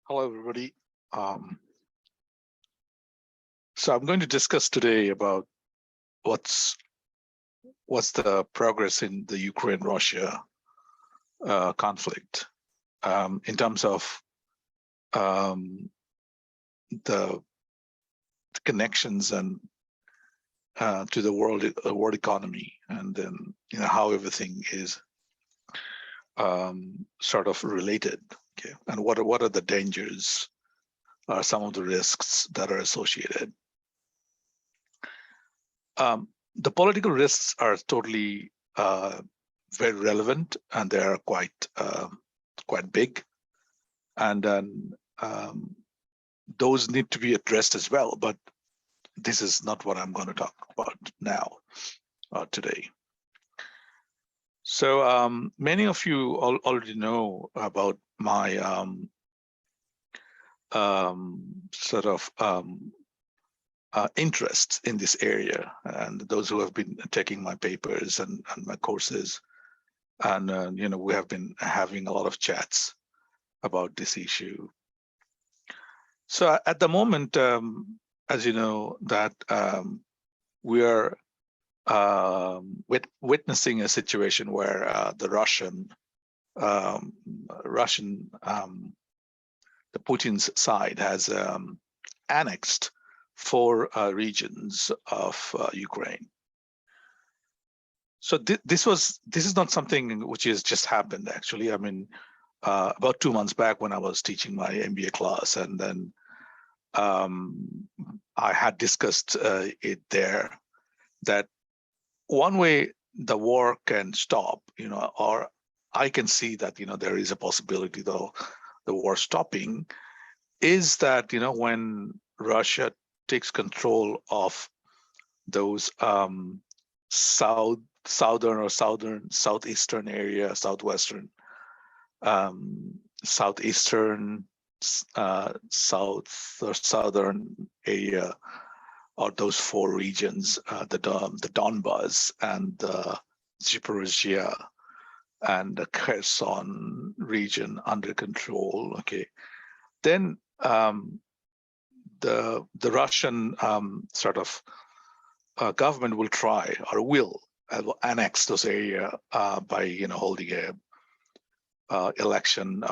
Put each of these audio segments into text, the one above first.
Hello, everybody. So I'm going to discuss today about what's the progress in the Ukraine-Russia conflict in terms of the connections and to the world economy, and then how everything is sort of related. Okay, and what are the dangers? Are some of the risks that are associated? The political risks are totally very relevant, and they are quite big, and then those need to be addressed as well. But this is not what I'm going to talk about now today. So many of you already know about my sort of interests in this area, and those who have been taking my papers and my courses, and we have been having a lot of chats about this issue. So at the moment, as you know, that we are witnessing a situation where the Putin's side has annexed 4 regions of Ukraine. So this is not something which has just happened. Actually, I mean, about 2 months back when I was teaching my MBA class, and then I had discussed it there, that one way the war can stop, or I can see that there is a possibility though the war stopping, is that when Russia takes control of those southeastern area, southwestern, southeastern, south or southern area, or those 4 regions, the Donbas and the Zaporizhia and the Kherson region under control. Okay, then the Russian sort of government will try or will annex those areas by holding a election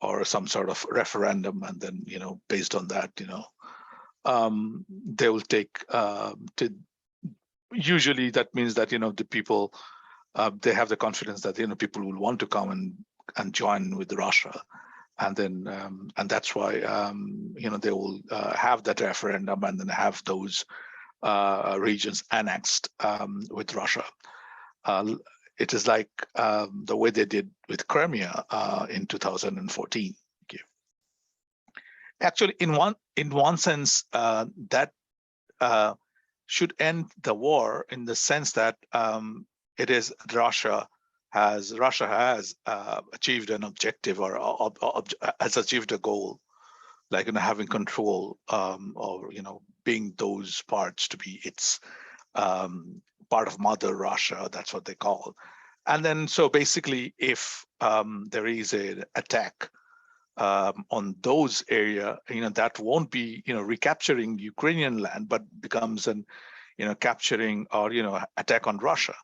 or some sort of referendum, and then based on that they will take usually that means that the people they have the confidence that people will want to come and join with Russia, and then and that's why they will have that referendum and then have those regions annexed with Russia. It is like the way they did with Crimea in 2014. Okay. Actually, in one sense, that should end the war, in the sense that it is Russia has achieved an objective, or has achieved a goal, like having control or being those parts to be its part of Mother Russia. That's what they call. And then so basically, if there is an attack on those area, that won't be recapturing Ukrainian land, but becomes an capturing or attack on Russia.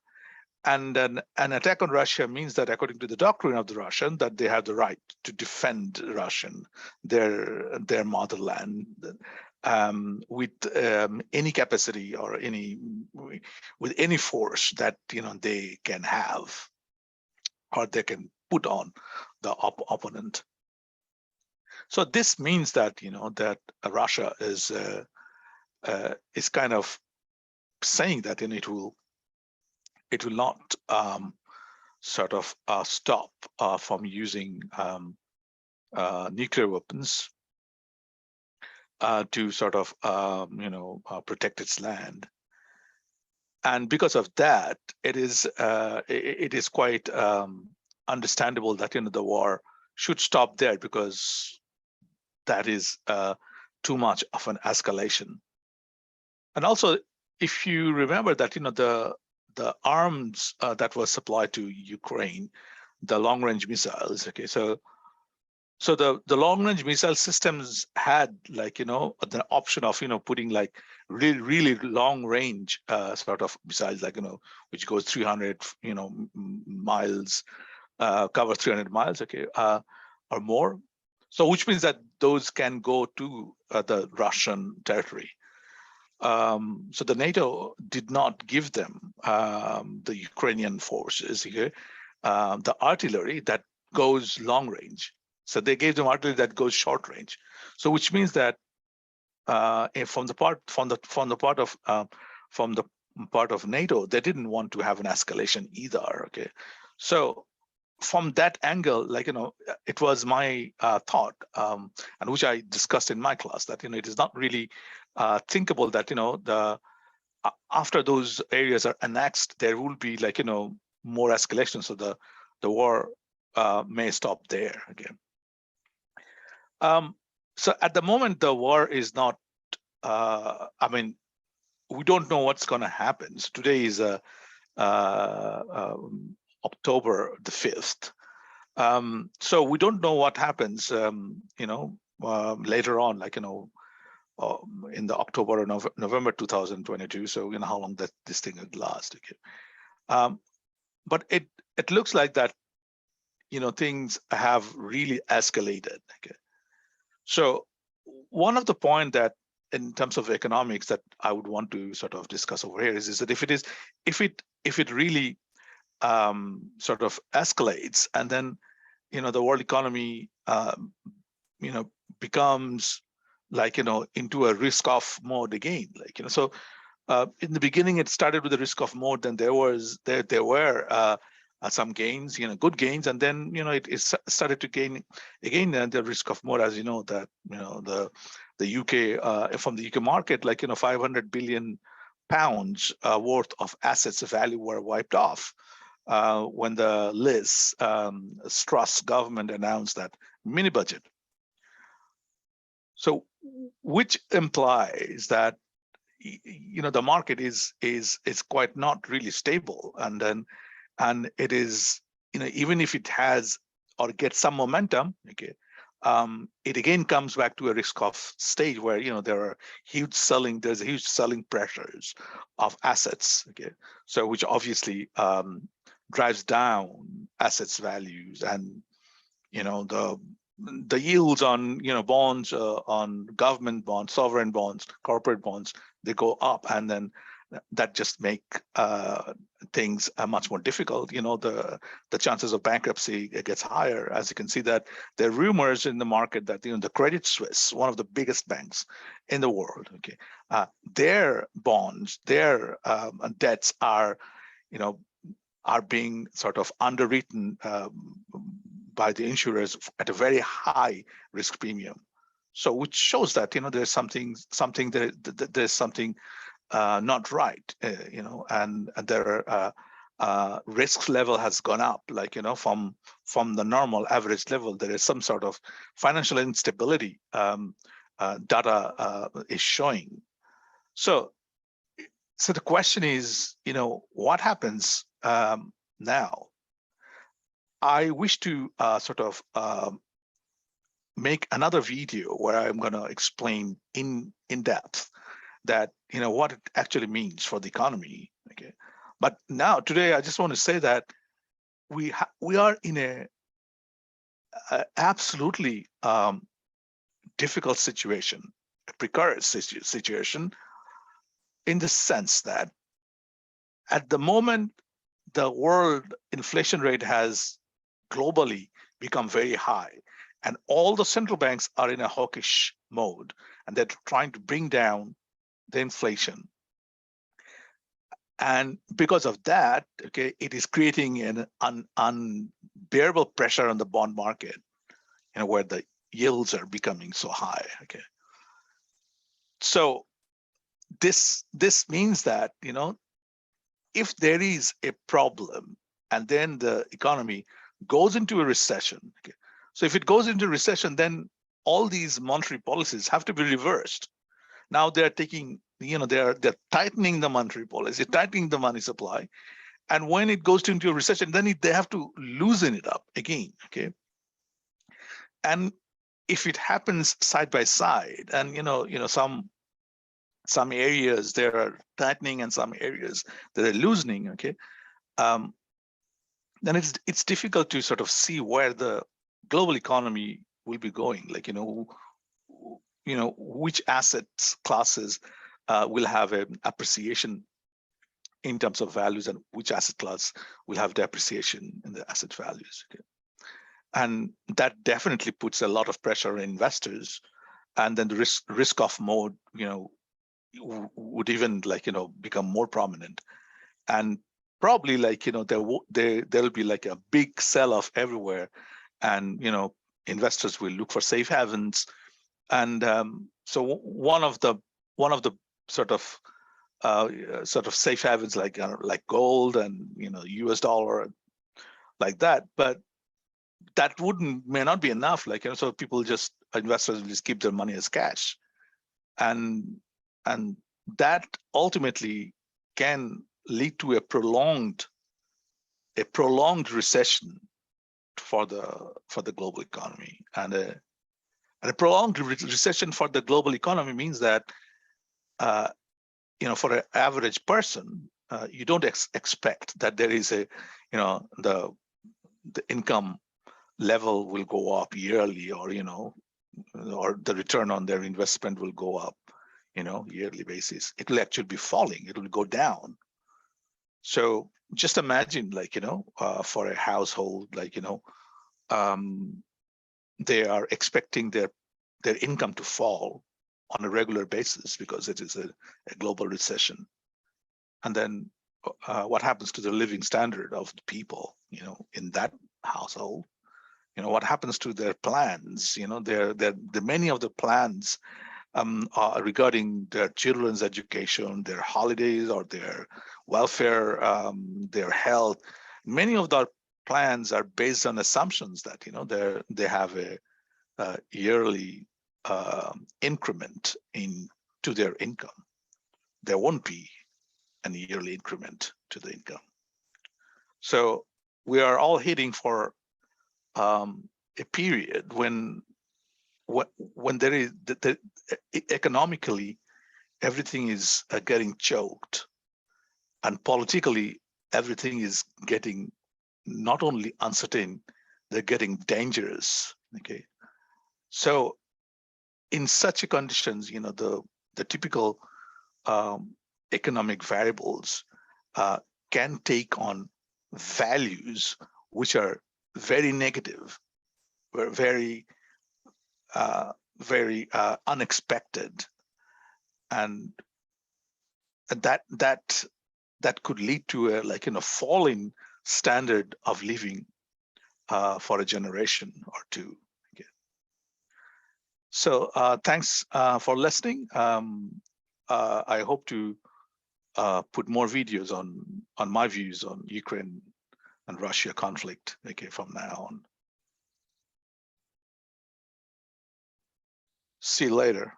And an attack on Russia means that, according to the doctrine of the Russian, that they have the right to defend their motherland with any capacity or with any force that they can have, or they can put on the opponent. So this means that that Russia is kind of saying that it will not sort of stop from using nuclear weapons to sort of protect its land. And because of that, it is quite understandable that the war should stop there, because that is too much of an escalation. And also, if you remember that the arms that was supplied to Ukraine, the long-range missiles. Okay, so So the long range missile systems had, like, the option of, putting like really long range sort of missiles, like, which goes 300 miles, cover 300 miles, okay, or more. So which means that those can go to the Russian territory. So the NATO did not give them, the Ukrainian forces here, the artillery that goes long range. So they gave them artillery that goes short range. So which means that from the part of NATO, they didn't want to have an escalation either. Okay, so from that angle, like, it was my thought, and which I discussed in my class, that it is not really thinkable that after those areas are annexed, there will be, like, more escalation. So the war may stop there again. So at the moment, the war is not. I mean, we don't know what's going to happen. So today is October the 5th. So we don't know what happens. Later on, like, in the October or November 2022. So how long that this thing would last. Okay. But it looks like that things have really escalated. Okay. So one of the point that, in terms of economics, that I would want to sort of discuss over here is that if it really sort of escalates, and then the world economy becomes, like, into a risk-off mode again, like, so in the beginning it started with the risk-off mode, then there were some gains, good gains, and then it started to gain again the risk-off mode, as that the UK, from the UK market, like, 500 billion pounds worth of assets value were wiped off when the Liz Truss government announced that mini budget. So, which implies that the market is quite not really stable, and it is, even if it has or gets some momentum, okay, it again comes back to a risk-off stage where there's a huge selling pressures of assets, okay, so which obviously drives down assets values, and the yields on bonds, on government bonds, sovereign bonds, corporate bonds, they go up, and then that just make things much more difficult. The chances of bankruptcy gets higher, as you can see that there are rumors in the market that the Credit Suisse, one of the biggest banks in the world, okay, their bonds, their debts are being sort of underwritten by the insurers at a very high risk premium. So which shows that there's something not right, and their risk level has gone up, like from the normal average level. There is some sort of financial instability data is showing. So the question is, what happens now? I wish to sort of make another video where I'm going to explain in depth that what it actually means for the economy. Okay, but now today I just want to say that we are in a absolutely difficult situation, a precarious situation, in the sense that at the moment the world inflation rate has globally become very high, and all the central banks are in a hawkish mode, and they're trying to bring down the inflation. And because of that, okay, it is creating an unbearable pressure on the bond market, where the yields are becoming so high. Okay, so this means that if there is a problem and then the economy goes into a recession, okay, so if it goes into recession, then all these monetary policies have to be reversed. Now they're taking, they're tightening the monetary policy, tightening the money supply, and when it goes into a recession, then they have to loosen it up again. Okay, And if it happens side by side, and some areas there are tightening and some areas that are loosening, okay, then it's difficult to sort of see where the global economy will be going. Like, which assets classes will have an appreciation in terms of values, and which asset class will have depreciation in the asset values. Okay? And that definitely puts a lot of pressure on investors. And then the risk off mode, would even become more prominent. And probably there'll be like a big sell-off everywhere, and investors will look for safe havens. And so one of the sort of safe havens like gold and US dollar, like that. But that may not be enough. So investors will just keep their money as cash, and that ultimately can lead to a prolonged recession for the global economy. And a prolonged recession for the global economy means that for an average person, you don't expect that there is the income level will go up yearly, or the return on their investment will go up yearly basis. It will actually be falling. It will go down. So just imagine, for a household, they are expecting their income to fall on a regular basis because it is a global recession. And then what happens to the living standard of the people, in that household? What happens to their plans? Many of the plans regarding their children's education, their holidays, or their welfare, their health. Many of the plans are based on assumptions that they have a yearly increment to their income. There won't be an yearly increment to the income. So we are all heading for a period when there is economically everything is getting choked, and politically everything is getting not only uncertain, they're getting dangerous. Okay, so in such conditions, the typical economic variables can take on values which are very negative, very unexpected, and that could lead to a falling standard of living for a generation or two. Okay. So thanks for listening. I hope to put more videos on my views on Ukraine and Russia conflict, okay, from now on. See you later.